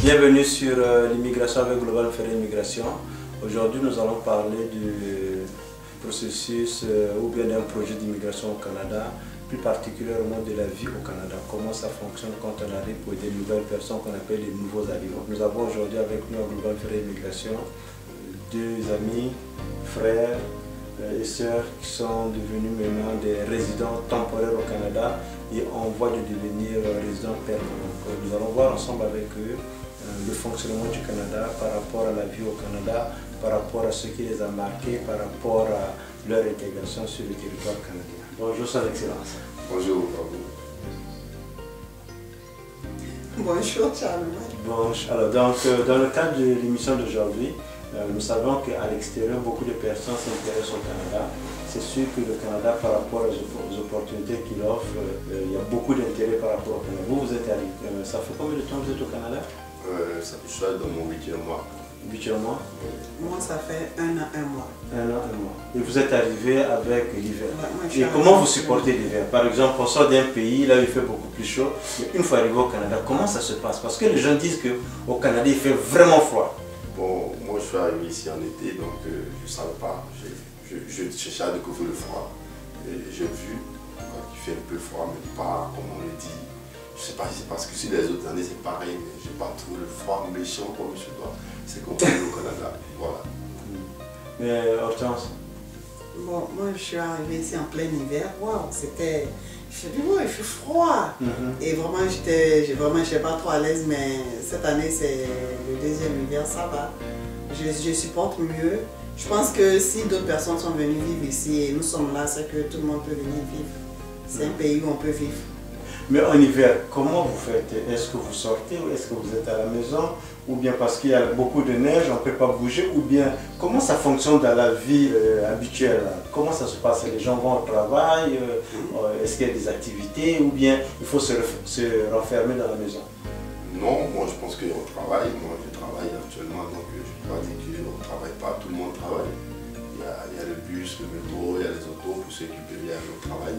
Bienvenue sur l'immigration avec Global Ferry Immigration. Aujourd'hui, nous allons parler du processus ou bien d'un projet d'immigration au Canada, plus particulièrement de la vie au Canada. Comment ça fonctionne quand on arrive pour des nouvelles personnes qu'on appelle les nouveaux arrivants. Nous avons aujourd'hui avec nous à Global Ferry Immigration deux amis, frères et sœurs qui sont devenus maintenant des résidents temporaires au Canada et en voie de devenir résidents permanents. Nous allons voir ensemble avec eux le fonctionnement du Canada par rapport à la vie au Canada, par rapport à ce qui les a marqués, par rapport à leur intégration sur le territoire canadien. Bonjour, Son Excellence. Bonjour. Bonjour, Charles. Bonjour. Alors, donc, dans le cadre de l'émission d'aujourd'hui, nous savons qu'à l'extérieur, beaucoup de personnes s'intéressent au Canada. C'est sûr que le Canada, par rapport aux opportunités qu'il offre, il y a beaucoup d'intérêt par rapport au Canada. Vous êtes arrivé. Ça fait combien de temps que vous êtes au Canada? Ça fait ça dans mon 8e mois. 8e mois? Moi, ça fait 1 an, 1 mois. 1 an, 1 mois. Et vous êtes arrivé avec l'hiver. Ouais, et comment vous supportez l'hiver? Par exemple, on sort d'un pays, là il fait beaucoup plus chaud. Mais une fois arrivé au Canada, comment ça se passe? Parce que les gens disent qu'au Canada, il fait vraiment froid. Bon, moi je suis arrivé ici en été, donc je ne savais pas. Je cherchais à découvrir le froid. J'ai vu qu'il fait un peu froid, mais pas comme on le dit. Je ne sais pas si c'est parce que sur les autres années c'est pareil, mais je n'ai pas trouvé le froid méchant comme je dois. C'est compliqué au Canada. Voilà. Mais Hortense? Bon, moi je suis arrivée ici en plein hiver. Waouh, c'était. Je me suis dit, ouais, il fait froid. Et vraiment, j'étais pas trop à l'aise, mais cette année c'est le deuxième hiver, ça va. Je supporte mieux. Je pense que si d'autres personnes sont venues vivre ici et nous sommes là, c'est que tout le monde peut venir vivre. C'est un pays où on peut vivre. Mais en hiver, comment vous faites? Est-ce que vous sortez ou est-ce que vous êtes à la maison? Ou bien parce qu'il y a beaucoup de neige, on ne peut pas bouger? Ou bien comment ça fonctionne dans la vie habituelle? Comment ça se passe? Les gens vont au travail? Est-ce qu'il y a des activités? Ou bien il faut se renfermer dans la maison? Non, moi je pense qu'on travaille. Moi je travaille actuellement, donc je ne peux pas dire qu'on ne travaille pas. Tout le monde travaille. Il y a le bus, le métro, il y a les autos pour ceux qui peuvent y aller au travail.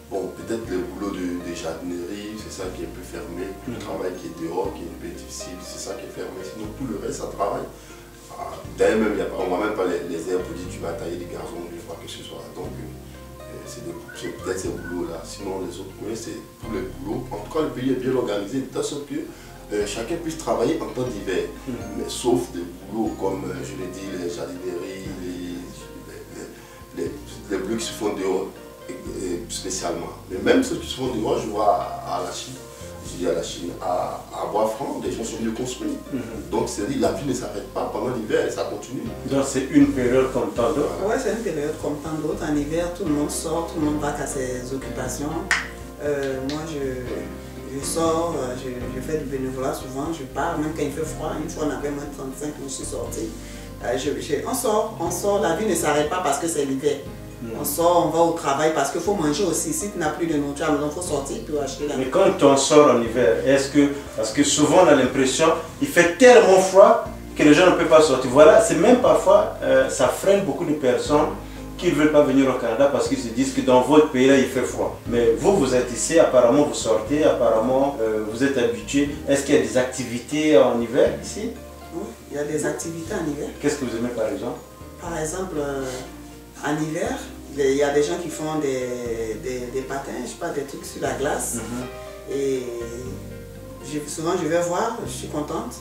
Bon, peut-être le boulot de jardinerie, c'est ça qui est un peu fermé. Le travail qui est dehors, qui est un peu difficile, c'est ça qui est fermé. Sinon, tout le reste, ça travaille. D'ailleurs, même, on ne voit même pas les herbes pour dire tu vas tailler des gazons, je vois que ce soit. Donc, c'est peut-être ces boulots-là. Sinon, les autres, oui, c'est tous les boulots. En tout cas, le pays est bien organisé, de telle sorte que chacun puisse travailler en temps d'hiver. Mais sauf des boulots comme, je l'ai dit, les jardineries, les boulots qui se font dehors. Spécialement. Mais même ceux qui se font dehors, je vois à la Chine, je dis à la Chine, à Bois-Franc, des gens sont venus construire. Donc c'est-à-dire la vie ne s'arrête pas pendant l'hiver et ça continue. Donc c'est une période comme tant d'autres? Oui, c'est une période comme tant d'autres. En hiver, tout le monde sort, tout le monde va à ses occupations. Moi, je sors, je fais du bénévolat souvent, je pars, même quand il fait froid. Une fois on avait moins de 35, je suis sortie. On sort, la vie ne s'arrête pas parce que c'est l'hiver. On sort, on va au travail parce qu'il faut manger aussi. Si tu n'as plus de nourriture, il faut sortir pour acheter la nourriture. Mais quand on sort en hiver, parce que souvent on a l'impression qu'il fait tellement froid que les gens ne peuvent pas sortir. Voilà, c'est même parfois, ça freine beaucoup de personnes qui ne veulent pas venir au Canada parce qu'ils se disent que dans votre pays là il fait froid. Mais vous êtes ici, apparemment vous sortez, apparemment vous êtes habitué. Est-ce qu'il y a des activités en hiver ici? Oui, il y a des activités en hiver. Qu'est-ce que vous aimez par exemple? Par exemple, en hiver, il y a des gens qui font des patins, je sais pas, des trucs sur la glace. Et souvent je vais voir, je suis contente.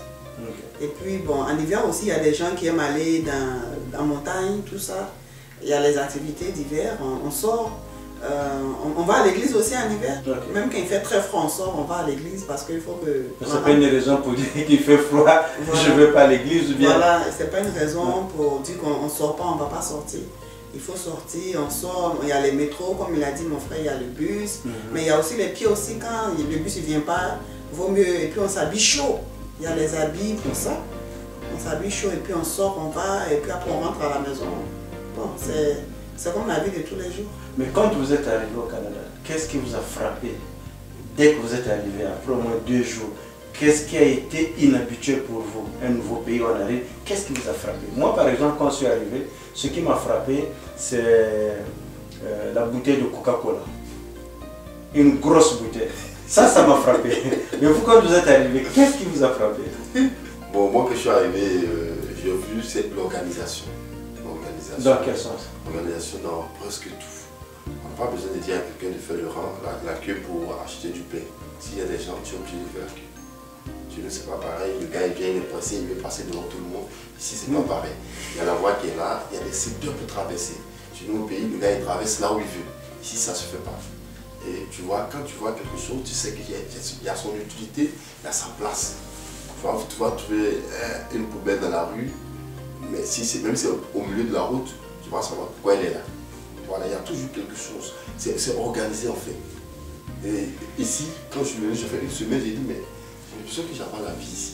Et puis bon, en hiver aussi, il y a des gens qui aiment aller dans la montagne, tout ça. Il y a les activités d'hiver, on sort. On va à l'église aussi en hiver. Même quand il fait très froid, on sort, on va à l'église parce qu'il faut que... C'est pas une raison pour dire qu'il fait froid, voilà. Je ne vais pas à l'église ou bien... Voilà, c'est pas une raison pour dire qu'on ne sort pas, on ne va pas sortir. Il faut sortir, on sort, il y a les métros, comme il a dit mon frère, il y a le bus. Mais il y a aussi les pieds aussi, quand le bus ne vient pas, vaut mieux. Et puis on s'habille chaud. Il y a les habits pour ça. On s'habille chaud et puis on sort, on va, et puis après on rentre à la maison. Bon, c'est comme la vie de tous les jours. Mais quand vous êtes arrivé au Canada, qu'est-ce qui vous a frappé dès que vous êtes arrivé, après au moins 2 jours? Qu'est-ce qui a été inhabituel pour vous? Un nouveau pays où on arrive, qu'est-ce qui vous a frappé? Moi par exemple, quand je suis arrivé, ce qui m'a frappé, c'est la bouteille de Coca-Cola. Une grosse bouteille. Ça m'a frappé. Mais vous, quand vous êtes arrivé, qu'est-ce qui vous a frappé? Bon, moi, quand je suis arrivé, j'ai vu c'est l'organisation. Dans quel sens? L'organisation dans presque tout. On n'a pas besoin de dire à quelqu'un de faire le rang, la queue pour acheter du pain. S'il y a des gens, tu es obligé de faire la queue. Tu ne sais pas pareil, le gars il vient, il est pressé, il veut passer devant tout le monde. Ici, c'est pas pareil. Il y a la voie qui est là, il y a des secteurs pour traverser. Chez nous au pays, le gars il traverse là où il veut. Ici, ça ne se fait pas. Et tu vois, quand tu vois quelque chose, tu sais qu'il y a son utilité, il a sa place. Tu vas trouver une poubelle dans la rue, mais si c'est même si c'est au milieu de la route, tu vas savoir pourquoi elle est là. Voilà, il y a toujours quelque chose. C'est organisé en fait. Et ici, quand je suis venu, j'ai fait une semaine, j'ai dit, mais j'ai l'impression que j'apprends la vie ici.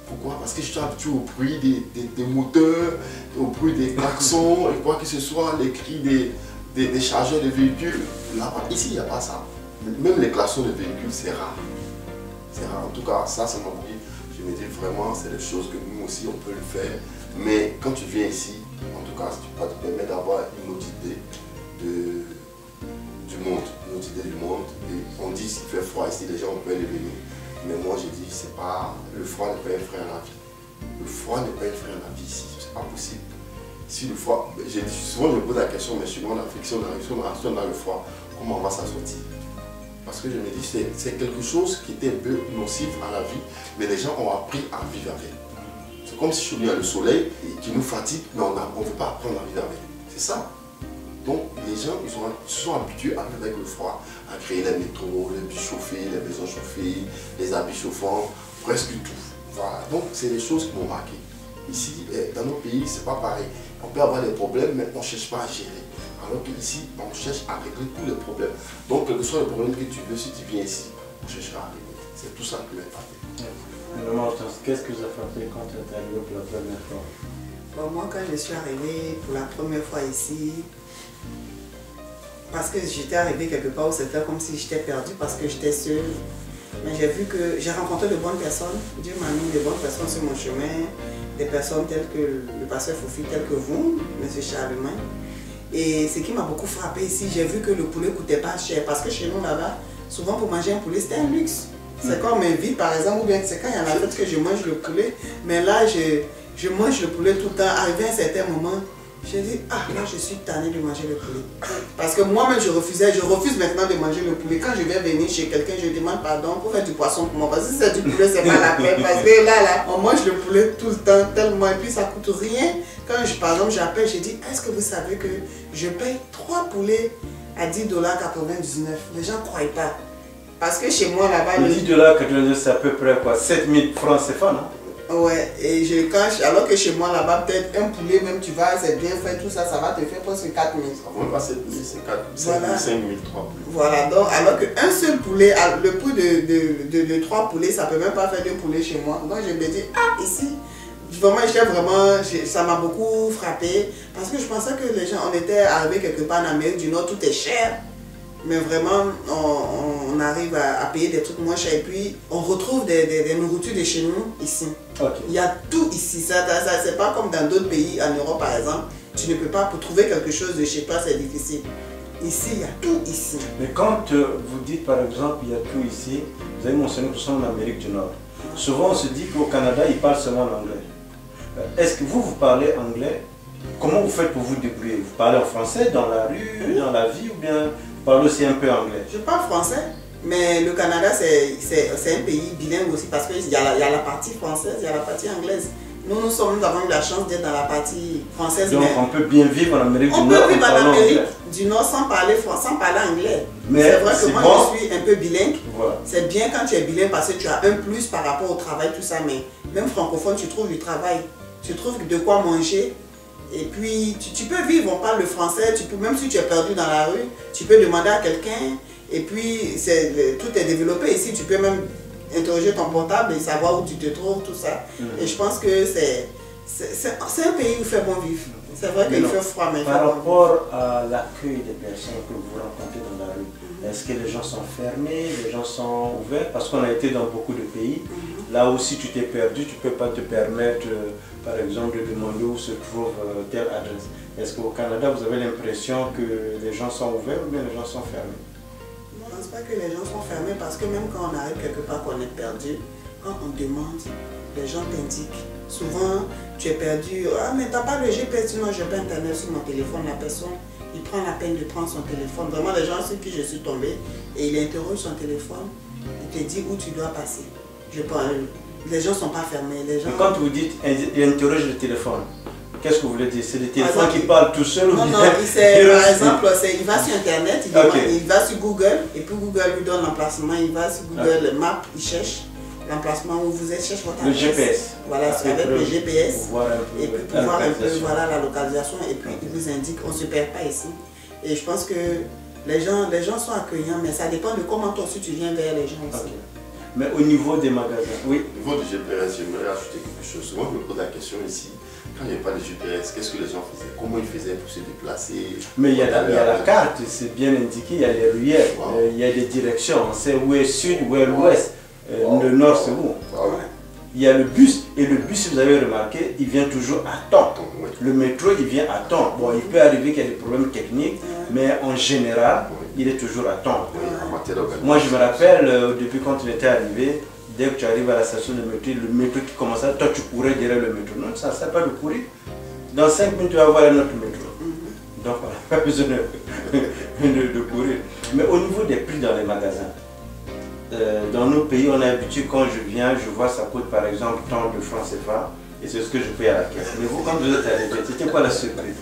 Pourquoi? Parce que je suis habitué au bruit des moteurs, au bruit des klaxons, et quoi que ce soit, les cris des chargeurs de véhicules. Là, ici, il n'y a pas ça. Même les klaxons de véhicules, c'est rare. C'est rare. En tout cas, ça m'a pris. Je me dis vraiment, c'est des choses que nous aussi, on peut le faire. Mais quand tu viens ici, en tout cas, ça te permet d'avoir une autre idée du monde. Une autre idée du monde. Et on dit qu'il fait froid ici, les gens peuvent aller venir. Mais moi, je dis, c'est pas, le froid n'est pas un frein à la vie. Le froid n'est pas un frein à la vie ici. C'est pas possible. Si le froid, souvent je me pose la question, mais chez moi, la friction, dans le froid, comment on va s'en sortir? Parce que je me dis, c'est quelque chose qui était un peu nocif à la vie, mais les gens ont appris à vivre avec. C'est comme si je suis venu à le soleil qui nous fatigue, mais on ne veut pas apprendre à vivre avec. C'est ça. Donc les gens ils se sont habitués à vivre avec le froid, à créer les métros, les bus chauffés, les maisons chauffées, les habits chauffants, presque tout. Voilà. Donc c'est des choses qui m'ont marqué. Ici, dans nos pays, c'est pas pareil. On peut avoir des problèmes, mais on ne cherche pas à gérer. Alors qu'ici, on cherche à régler tous les problèmes. Donc, quel que soit le problème que tu veux, si tu viens ici, on cherchera à régler. C'est tout ça qui m'est frappé. Qu'est-ce que vous a frappé quand tu êtes arrivé pour la première fois? Bon, moi, quand je suis arrivée pour la première fois ici, parce que j'étais arrivée quelque part où c'était comme si j'étais perdue, parce que j'étais seule. Mais j'ai vu que j'ai rencontré de bonnes personnes. Dieu m'a mis de bonnes personnes sur mon chemin. Des personnes telles que le pasteur Foufi, telles que vous, M. Charlemagne. Et ce qui m'a beaucoup frappé ici, j'ai vu que le poulet ne coûtait pas cher. Parce que chez nous là-bas, souvent pour manger un poulet, c'était un luxe. C'est comme un vie par exemple, ou bien c'est quand il y a la fête que je mange le poulet. Mais là, je mange le poulet tout le temps. Arrivé à un certain moment, j'ai dit, ah là je suis tannée de manger le poulet. Parce que moi-même je refuse maintenant de manger le poulet. Quand je vais venir chez quelqu'un, je demande pardon pour faire du poisson pour moi. Parce que si c'est du poulet, c'est pas la peine. Parce que là, on mange le poulet tout le temps tellement. Et puis ça coûte rien. Quand par exemple j'appelle, je dis, est-ce que vous savez que je paye 3 poulets à $10,99. Les gens ne croient pas. Parce que chez moi là-bas. $10,99, c'est à peu près quoi? 7000 francs CFA, non? Ouais, et alors que chez moi là-bas, peut-être un poulet, même tu vas, c'est bien fait, tout ça, ça va te faire presque 4 000. Ça va pas 7 000, c'est 4 000, voilà. 5 000, 3 poulets. Voilà, donc alors qu'un seul poulet, le prix de 3 poulets, ça ne peut même pas faire 2 poulets chez moi. Donc je me dis, ah, ici, ça m'a beaucoup frappé. Parce que je pensais que les gens, on était arrivés quelque part en Amérique du Nord, tout est cher. Mais vraiment, on arrive à payer des trucs moins chers et puis on retrouve des nourritures de chez nous ici. Okay. Il y a tout ici. C'est pas comme dans d'autres pays, en Europe par exemple. Tu ne peux pas, pour trouver quelque chose de chez toi, c'est difficile. Ici, il y a tout ici. Mais quand vous dites par exemple, il y a tout ici, vous avez mentionné que nous sommes en Amérique du Nord. Souvent, on se dit qu'au Canada, ils parlent seulement l'anglais. Est-ce que vous parlez anglais? Comment vous faites pour vous débrouiller? Vous parlez en français, dans la rue, dans la vie, ou bien vous parlez aussi un peu anglais? Je parle français, mais le Canada, c'est un pays bilingue aussi, parce qu'il y a la partie française, il y a la partie anglaise. Nous avons eu la chance d'être dans la partie française. Donc on peut bien vivre en Amérique du Nord. On peut vivre en Amérique du Nord sans parler anglais. C'est vrai que moi je suis un peu bilingue. Voilà. C'est bien quand tu es bilingue parce que tu as un plus par rapport au travail, tout ça. Mais même francophone, tu trouves du travail, tu trouves de quoi manger. Et puis tu peux vivre, on parle le français, même si tu es perdu dans la rue, tu peux demander à quelqu'un. Et puis tout est développé ici, tu peux même interroger ton portable et savoir où tu te trouves, tout ça. Et je pense que c'est un pays où il fait bon vivre. C'est vrai qu'il fait froid, mais il fait bon vivre. Par rapport à l'accueil des personnes que vous rencontrez dans la rue, est-ce que les gens sont fermés, les gens sont ouverts? Parce qu'on a été dans beaucoup de pays. Là où si tu t'es perdu, tu ne peux pas te permettre, par exemple, de demander où se trouve telle adresse. Est-ce qu'au Canada, vous avez l'impression que les gens sont ouverts ou bien les gens sont fermés? pense pas que les gens sont fermés parce que même quand on arrive quelque part qu'on est perdu, quand on demande, les gens t'indiquent. Souvent, tu es perdu. Ah, mais t'as pas le GPS, sinon je n'ai pas internet sur mon téléphone. La personne, il prend la peine de prendre son téléphone. Vraiment, les gens sur qui je suis tombée, et il interroge son téléphone, il te dit où tu dois passer. Les gens ne sont pas fermés. Les gens... Mais quand vous dites il interroge le téléphone, qu'est-ce que vous voulez dire? C'est le téléphone qui parle tout seul ou bien? Non, par exemple, il va sur Internet, il va sur Google, et puis Google lui donne l'emplacement, il va sur Google Maps, il cherche l'emplacement où vous êtes, cherche votre adresse. Le GPS. Voilà, avec le GPS, et puis pour voir un peu voilà, la localisation, et puis il vous indique, on ne se perd pas ici. Et je pense que les gens sont accueillants, mais ça dépend de comment toi aussi tu viens vers les gens aussi. Mais au niveau des magasins, oui. Au niveau du GPS, j'aimerais ajouter quelque chose. Moi, je me pose la question ici. Quand il n'y avait pas de GPS, qu'est-ce que les gens faisaient? Comment ils faisaient pour se déplacer? Mais il y a la carte, c'est bien indiqué, il y a les ruelles, il y a des directions, on sait où est le sud, où est l'ouest, le nord c'est où. Il y a le bus, et le bus, si vous avez remarqué, il vient toujours à temps. Le métro, il vient à temps. Bon, il peut arriver qu'il y ait des problèmes techniques, mais en général, il est toujours à temps. Moi, je me rappelle, au début, quand il était arrivé, dès que tu arrives à la station de métro, le métro qui commençait, toi tu courais derrière le métro. Non, ça ne sert pas de courir. Dans 5 minutes, tu vas voir un autre métro. Donc voilà, pas besoin de courir. Mais au niveau des prix dans les magasins, dans nos pays, on est habitué, quand je viens, je vois ça coûte par exemple tant de francs CFA, et c'est ce que je paye à la caisse. Mais vous, quand vous êtes arrivé, c'était quoi la surprise?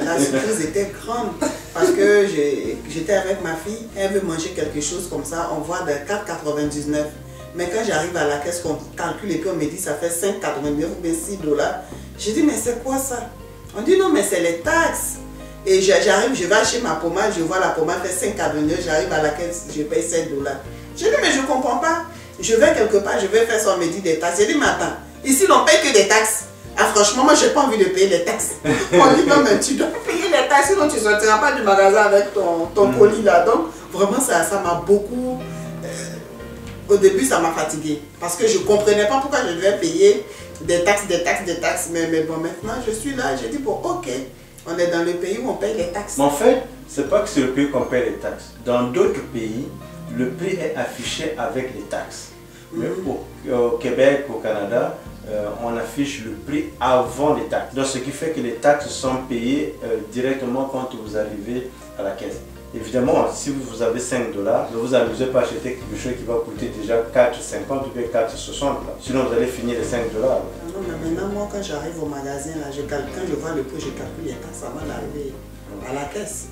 La surprise était grande, parce que j'étais avec ma fille, elle veut manger quelque chose comme ça, on voit de 4,99. Mais quand j'arrive à la caisse, qu'on calcule et puis on me dit ça fait 5,89 ou bien 6 $, j'ai dit mais c'est quoi ça? On dit non mais c'est les taxes. Et j'arrive, je vais acheter ma pommade, je vois la pommade fait 5,49, j'arrive à la caisse, je paye 5 $. J'ai dit mais je ne comprends pas. Je vais quelque part, je vais faire ça, on me dit des taxes. J'ai dit mais attends, ici on ne paye que des taxes. Ah franchement, moi je n'ai pas envie de payer les taxes. On dit non mais tu dois payer les taxes, sinon tu ne sortiras pas du magasin avec ton colis là. Donc vraiment ça m'a beaucoup... Au début ça m'a fatigué. Parce que je ne comprenais pas pourquoi je devais payer des taxes. Mais bon maintenant je suis là, j'ai dit bon ok, on est dans le pays où on paye les taxes. Mais en fait, ce n'est pas que c'est le pays qu'on paye les taxes. Dans d'autres pays, le prix est affiché avec les taxes. Mais au Québec, au Canada, on affiche le prix avant les taxes. Donc ce qui fait que les taxes sont payées directement quand vous arrivez à la caisse. Évidemment, si vous avez 5 $, ne vous amusez pas à acheter quelque chose qui va coûter déjà 4,50 ou bien 4,60. Sinon vous allez finir les 5 $. Non, mais maintenant, moi quand j'arrive au magasin, là, quand je vois le prix, je calcule les taxes avant d'arriver à la caisse.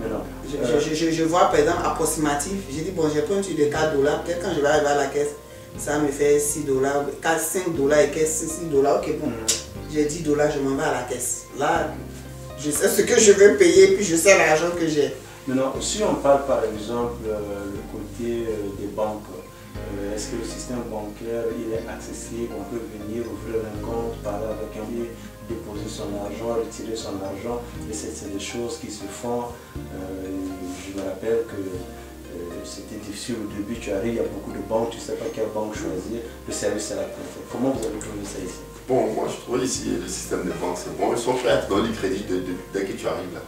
Mais non. Je vois par exemple approximatif, j'ai dit bon j'ai pris un truc de 4 $, peut-être quand je vais arriver à la caisse, ça me fait 6 $, 5 $ et caisse 6 $, ok bon, j'ai 10 $, je m'en vais à la caisse. Là, je sais ce que je vais payer, puis je sais l'argent que j'ai. Maintenant, si on parle par exemple le côté des banques, est-ce que le système bancaire il est accessible? On peut venir ouvrir un compte, parler avec un billet, déposer son argent, retirer son argent, et c'est des choses qui se font. Je me rappelle que c'était difficile au début, tu arrives, il y a beaucoup de banques, tu ne sais pas quelle banque choisir, le service à la clientèle. Comment vous avez trouvé ça ici? Bon, moi je trouve ici le système de banque c'est bon, ils sont prêts à te donner du crédit dès que tu arrives là.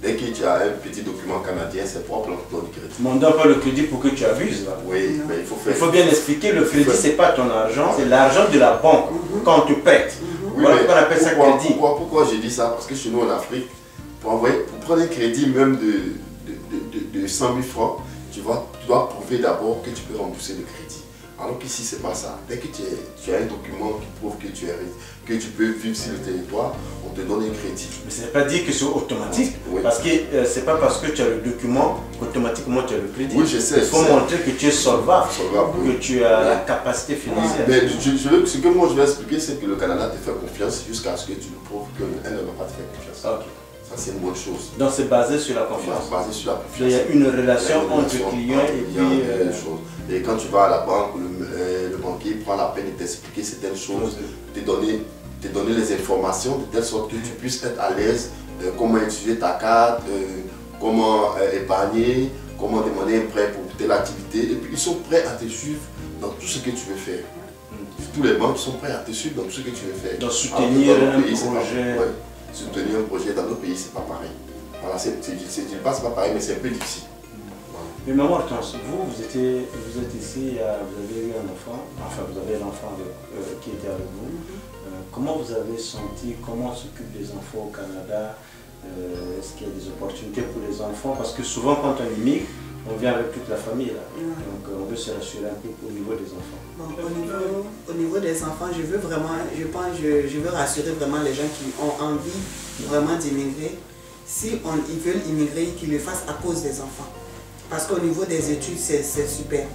Dès que tu as un petit document canadien, c'est propre, on te donne du crédit. Mais on ne donne pas le crédit pour que tu abuses là. Oui, mais il faut faire. Il faut bien expliquer, le crédit c'est pas ton argent, c'est l'argent de la banque quand on te prête. Oui, voilà pourquoi on appelle ça crédit. Pourquoi j'ai dit ça? Parce que chez nous en Afrique, pour prendre un crédit même de 100 000 francs, tu dois prouver d'abord que tu peux rembourser le crédit. Alors qu'ici, c'est pas ça. Dès que tu as un document qui prouve que tu peux vivre sur le territoire, on te donne un crédit. Mais ce n'est pas dire que c'est automatique, oui. Parce que c'est pas parce que tu as le document qu'automatiquement tu as le crédit. Oui, je sais. Il faut montrer que tu es solvable, que tu as la capacité financière. Mais ce que moi je vais expliquer, c'est que le Canada te fait confiance jusqu'à ce que tu nous prouves qu'elle ne va pas te faire confiance. Okay. Ça, c'est une bonne chose. Donc c'est basé sur la confiance. Basé sur la confiance. Il y a une relation entre client et puis... Et quand tu vas à la banque, le banquier prend la peine de t'expliquer certaines choses, te donner les informations de telle sorte que tu puisses être à l'aise, comment utiliser ta carte, comment épargner, comment demander un prêt pour telle activité. Et puis ils sont prêts à te suivre dans tout ce que tu veux faire. Tous les banques sont prêts à te suivre dans tout ce que tu veux faire. Donc soutenir un projet. Soutenir un projet dans notre pays, c'est pas pareil. Voilà, je ne dis pas c'est pas pareil, mais c'est un peu difficile. Mais maman Hortense, vous êtes ici, vous avez eu un enfant, enfin vous avez un enfant qui était avec vous. Comment vous avez senti, comment on s'occupe des enfants au Canada? Est-ce qu'il y a des opportunités pour les enfants? Parce que souvent quand on immigre, on vient avec toute la famille là. Donc on veut se rassurer un peu au niveau des enfants. Bon, au niveau des enfants, je veux vraiment, je veux rassurer vraiment les gens qui ont envie vraiment d'immigrer. Si ils veulent immigrer, qu'ils le fassent à cause des enfants. Parce qu'au niveau des études, c'est super.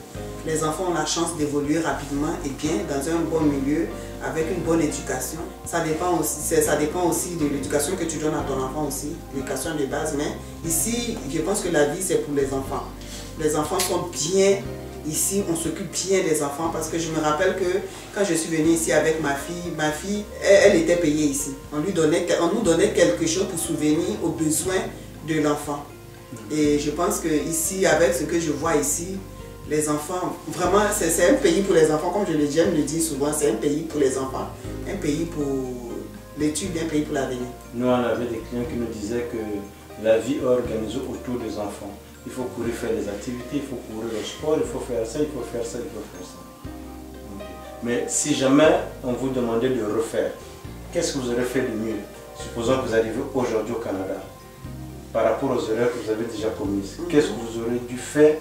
Les enfants ont la chance d'évoluer rapidement et bien dans un bon milieu, avec une bonne éducation. Ça dépend aussi de l'éducation que tu donnes à ton enfant aussi, l'éducation de base. Mais ici, je pense que la vie, c'est pour les enfants. Les enfants sont bien ici, on s'occupe bien des enfants parce que je me rappelle que quand je suis venue ici avec ma fille, elle était payée ici. On nous donnait quelque chose pour souvenir aux besoins de l'enfant. Et je pense que ici, avec ce que je vois ici, les enfants, vraiment, c'est un pays pour les enfants, comme je le dis, j'aime le dire souvent, c'est un pays pour les enfants, un pays pour l'étude, un pays pour l'avenir. Nous, on avait des clients qui nous disaient que la vie est organisée autour des enfants. Il faut courir faire des activités, il faut courir au sport, il faut faire ça, il faut faire ça, il faut faire ça. Mais si jamais on vous demandait de refaire, qu'est-ce que vous aurez fait de mieux? Supposons que vous arrivez aujourd'hui au Canada, par rapport aux erreurs que vous avez déjà commises. Qu'est-ce que vous aurez dû faire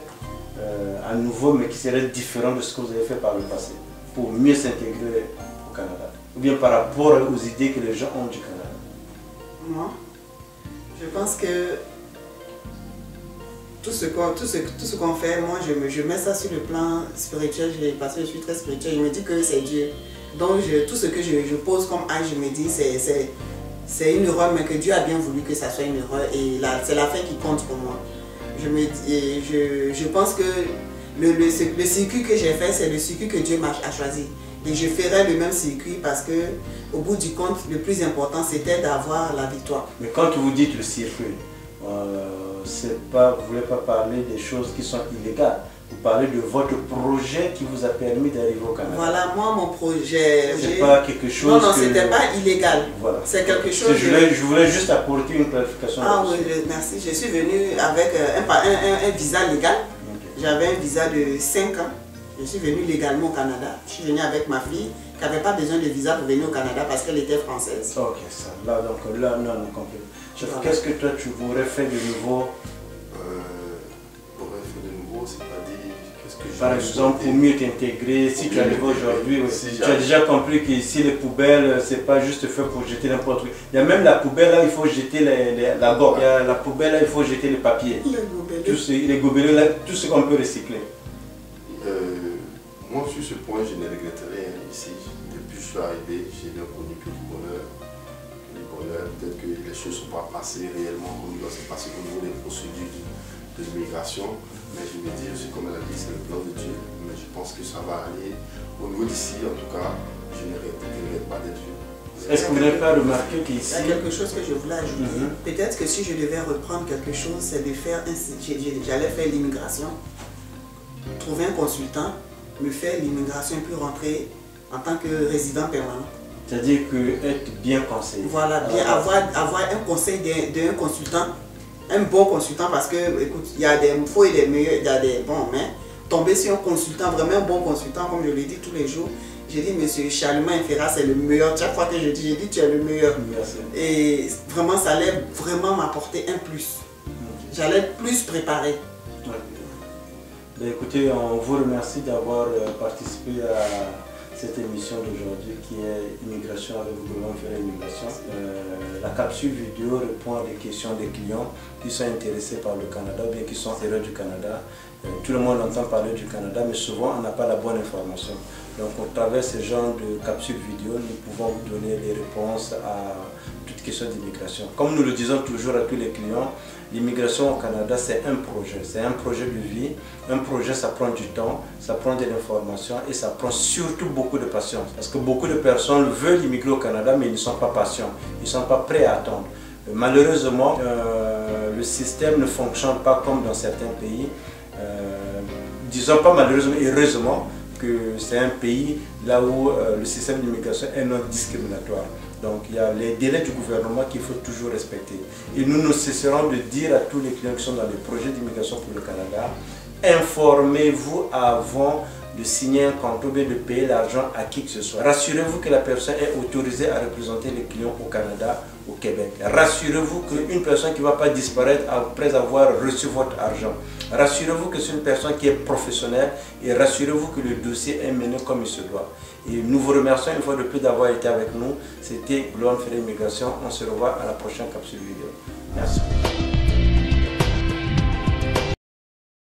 à nouveau, mais qui serait différent de ce que vous avez fait par le passé, pour mieux s'intégrer au Canada? Ou bien par rapport aux idées que les gens ont du Canada? Moi, je pense que tout ce qu'on fait, moi je mets ça sur le plan spirituel, parce que je suis très spirituel, je me dis que c'est Dieu. Donc tout ce que je pose comme âge, je me dis c'est une erreur, mais que Dieu a bien voulu que ça soit une erreur et c'est la fin qui compte pour moi. Je pense que le circuit que j'ai fait, c'est le circuit que Dieu a choisi. Et je ferai le même circuit parce que au bout du compte, le plus important c'était d'avoir la victoire. Mais quand vous dites le circuit, vous ne voulez pas parler des choses qui sont illégales. Vous parlez de votre projet qui vous a permis d'arriver au Canada. Voilà, moi mon projet... C'est pas quelque chose... Non, c'était pas illégal. Voilà. C'est quelque chose... Je voulais juste apporter une clarification. Ah oui, merci. Je suis venue avec un visa légal. Okay. J'avais un visa de 5 ans. Je suis venue légalement au Canada. Je suis venue avec ma fille qui n'avait pas besoin de visa pour venir au Canada parce qu'elle était française. Ok, ça. Là, donc, là, non, on comprend. Voilà. Qu'est-ce que toi, tu voudrais faire de nouveau? C'est-à-dire, qu'est-ce que je... Par exemple, pour mieux t'intégrer, si tu arrives aujourd'hui, tu as déjà compris qu'ici les poubelles, c'est pas juste fait pour jeter n'importe quoi. Il y a même la poubelle là, il faut jeter la gobe. Il y a la poubelle là, il faut jeter les papiers. Les gobelets là, tout ce qu'on peut recycler. Moi, sur ce point, je ne regrette rien ici. Depuis que je suis arrivé, j'ai bien connu que du bonheur. Peut-être que les choses ne sont pas passées réellement comme il doit se passer au niveau des procédures de l'immigration. Mais je me dis aussi, comme elle a dit, c'est le plan de Dieu. Mais je pense que ça va aller. Au niveau d'ici, en tout cas, je ne regrette pas d'être venu. Est-ce que vous n'avez pas remarqué qu'ici... Il y a quelque chose que je voulais ajouter. Peut-être que si je devais reprendre quelque chose, c'est de faire... J'allais faire l'immigration, trouver un consultant, me faire l'immigration puis rentrer en tant que résident permanent. C'est-à-dire être bien conseillé. Voilà, bien avoir un conseil d'un consultant, un bon consultant, parce que, écoute, il y a des faux et des meilleurs, il y a des bons, mais tomber sur un consultant, vraiment un bon consultant, comme je le dis tous les jours, j'ai dit, monsieur Charlemagne Ferrat, c'est le meilleur. Chaque fois que je dis, j'ai dit, tu es le meilleur. Merci. Et vraiment, ça allait vraiment m'apporter un plus. J'allais être plus préparé. Ben, écoutez, on vous remercie d'avoir participé à cette émission d'aujourd'hui qui est Immigration avec Gouvernement Ferré Immigration. La capsule vidéo répond à des questions des clients qui sont intéressés par le Canada ou bien qui sont heureux du Canada. Tout le monde entend parler du Canada, mais souvent on n'a pas la bonne information. Donc au travers ce genre de capsule vidéo, nous pouvons vous donner des réponses à toute question d'immigration. Comme nous le disons toujours à tous les clients, l'immigration au Canada c'est un projet de vie. Un projet, ça prend du temps, ça prend de l'information et ça prend surtout beaucoup de patience. Parce que beaucoup de personnes veulent immigrer au Canada mais ils ne sont pas patients, ils ne sont pas prêts à attendre. Malheureusement, le système ne fonctionne pas comme dans certains pays. Disons pas malheureusement, heureusement que c'est un pays là où le système d'immigration est non discriminatoire. Donc il y a les délais du gouvernement qu'il faut toujours respecter. Et nous ne cesserons de dire à tous les clients qui sont dans les projets d'immigration pour le Canada informez-vous avant de signer un compte ou bien de payer l'argent à qui que ce soit. Rassurez-vous que la personne est autorisée à représenter les clients au Canada, au Québec. Rassurez-vous qu'une personne qui ne va pas disparaître après avoir reçu votre argent. Rassurez-vous que c'est une personne qui est professionnelle et rassurez-vous que le dossier est mené comme il se doit. Et nous vous remercions une fois de plus d'avoir été avec nous. C'était Global Ferry Immigration. On se revoit à la prochaine capsule vidéo. Merci.